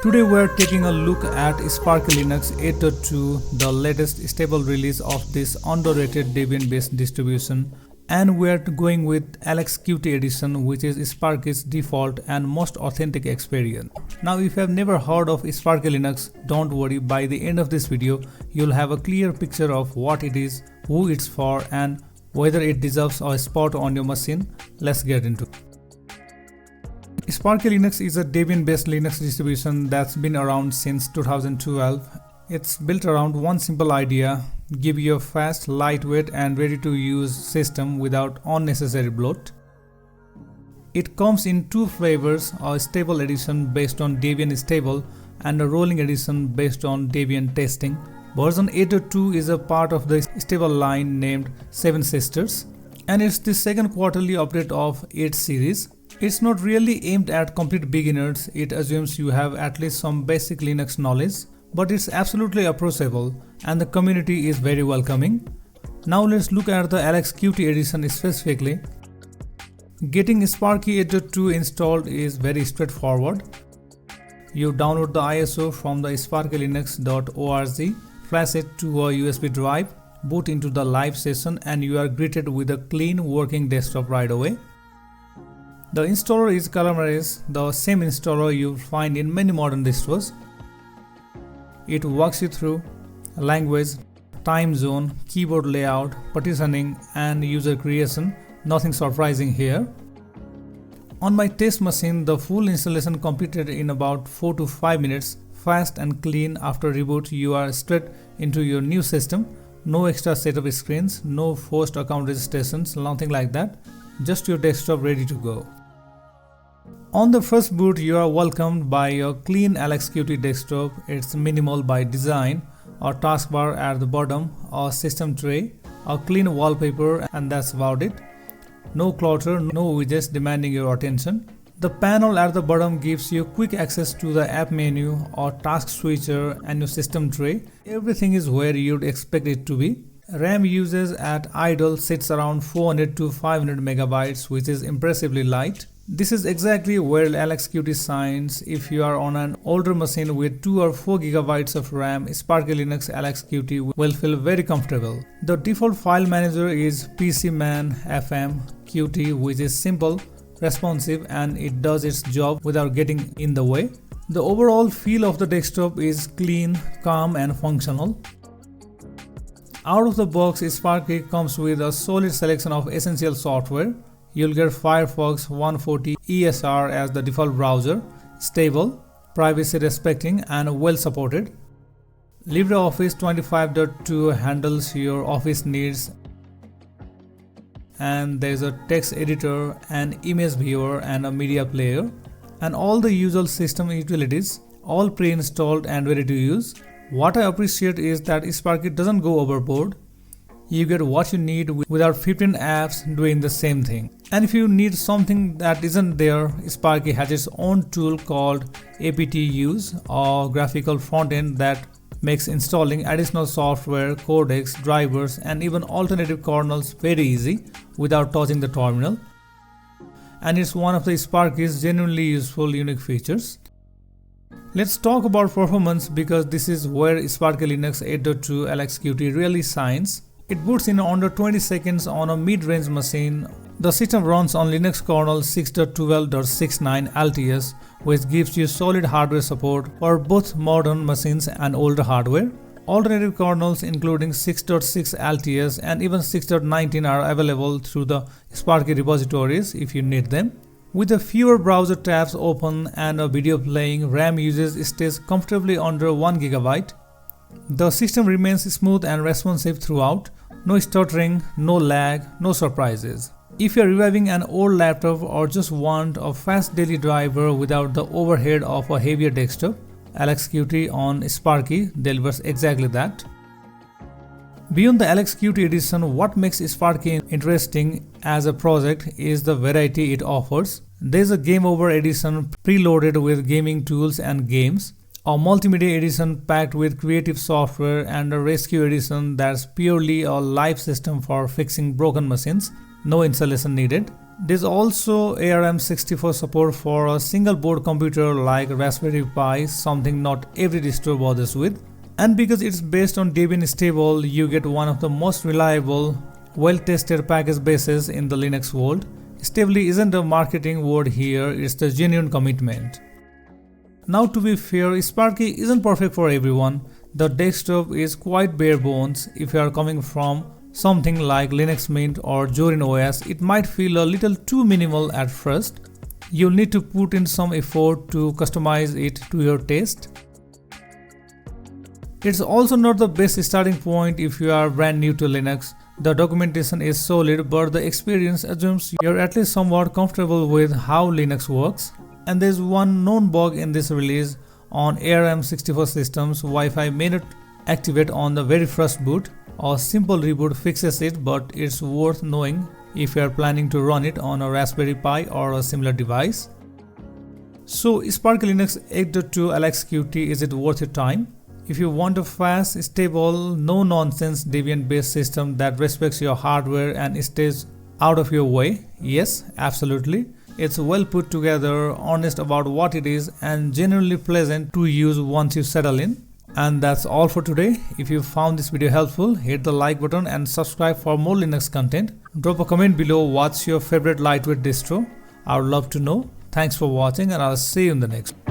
Today we are taking a look at SparkyLinux 8.2, the latest stable release of this underrated Debian-based distribution, and we are going with LXQt edition, which is Sparky's default and most authentic experience. Now if you have never heard of SparkyLinux, don't worry, by the end of this video you'll have a clear picture of what it is, who it's for, and whether it deserves a spot on your machine. Let's get into it. SparkyLinux is a Debian-based Linux distribution that's been around since 2012. It's built around one simple idea: give you a fast, lightweight and ready-to-use system without unnecessary bloat. It comes in two flavors, a stable edition based on Debian stable and a rolling edition based on Debian testing. Version 8.2 is a part of the stable line named Seven Sisters, and it's the second quarterly update of 8 series. It's not really aimed at complete beginners. It assumes you have at least some basic Linux knowledge, but it's absolutely approachable and the community is very welcoming. Now let's look at the LXQt edition specifically. Getting Sparky 8.2 installed is very straightforward. You download the ISO from the SparkyLinux.org, flash it to a USB drive, boot into the live session, and you are greeted with a clean working desktop right away. The installer is Calamares, the same installer you'll find in many modern distros. It walks you through language, time zone, keyboard layout, partitioning, and user creation. Nothing surprising here. On my test machine, the full installation completed in about 4 to 5 minutes, fast and clean. After reboot, you are straight into your new system. No extra setup screens, no forced account registrations, nothing like that. Just your desktop ready to go. On the first boot, you are welcomed by a clean LXQt desktop. It's minimal by design, a taskbar at the bottom, a system tray, a clean wallpaper, and that's about it. No clutter, no widgets demanding your attention. The panel at the bottom gives you quick access to the app menu, or task switcher, and your system tray. Everything is where you'd expect it to be. RAM usage at idle sits around 400 to 500 megabytes, which is impressively light. This is exactly where LXQt shines. If you are on an older machine with 2 or 4 gigabytes of RAM, SparkyLinux LXQt will feel very comfortable. The default file manager is PCMan-FM-Qt, which is simple, responsive, and it does its job without getting in the way. The overall feel of the desktop is clean, calm, and functional. Out of the box, Sparky comes with a solid selection of essential software. You'll get Firefox 140 ESR as the default browser, stable, privacy respecting, and well supported. LibreOffice 25.2 handles your office needs, and there's a text editor, an image viewer, and a media player, and all the usual system utilities, all pre-installed and ready to use. What I appreciate is that Sparky doesn't go overboard. You get what you need without 15 apps doing the same thing. And if you need something that isn't there, Sparky has its own tool called APTus, or graphical frontend, that makes installing additional software, codecs, drivers, and even alternative kernels very easy without touching the terminal. And it's one of the Sparky's genuinely useful unique features. Let's talk about performance, because this is where SparkyLinux 8.2 LXQt really shines. It boots in under 20 seconds on a mid-range machine. The system runs on Linux kernel 6.12.69 APTus, which gives you solid hardware support for both modern machines and older hardware. Alternative kernels including 6.6 APTus and even 6.19 are available through the Sparky repositories if you need them. With a fewer browser tabs open and a video playing, RAM usage stays comfortably under 1 GB. The system remains smooth and responsive throughout. No stuttering, no lag, no surprises. If you're reviving an old laptop or just want a fast daily driver without the overhead of a heavier desktop, LXQt on Sparky delivers exactly that. Beyond the LXQt edition, what makes Sparky interesting as a project is the variety it offers. There's a GameOver edition preloaded with gaming tools and games, a Multimedia edition packed with creative software, and a Rescue edition that's purely a live system for fixing broken machines. No installation needed. There's also ARM64 support for a single board computer like Raspberry Pi, something not every distro bothers with. And because it's based on Debian stable, you get one of the most reliable, well-tested package bases in the Linux world. Stably isn't a marketing word here, it's the genuine commitment. Now to be fair, Sparky isn't perfect for everyone. The desktop is quite bare bones. If you are coming from something like Linux Mint or Zorin OS, it might feel a little too minimal at first. You'll need to put in some effort to customize it to your taste. It's also not the best starting point if you are brand new to Linux. The documentation is solid, but the experience assumes you're at least somewhat comfortable with how Linux works. And there's one known bug in this release. On ARM64 systems, Wi-Fi may not activate on the very first boot. A simple reboot fixes it, but it's worth knowing if you are planning to run it on a Raspberry Pi or a similar device. So SparkyLinux 8.2 LXQt, is it worth your time? If you want a fast, stable, no-nonsense Debian-based system that respects your hardware and stays out of your way, yes, absolutely. It's well put together, honest about what it is, and genuinely pleasant to use once you settle in. And that's all for today. If you found this video helpful, hit the like button and subscribe for more Linux content. Drop a comment below what's your favorite lightweight distro. I would love to know. Thanks for watching, and I'll see you in the next one.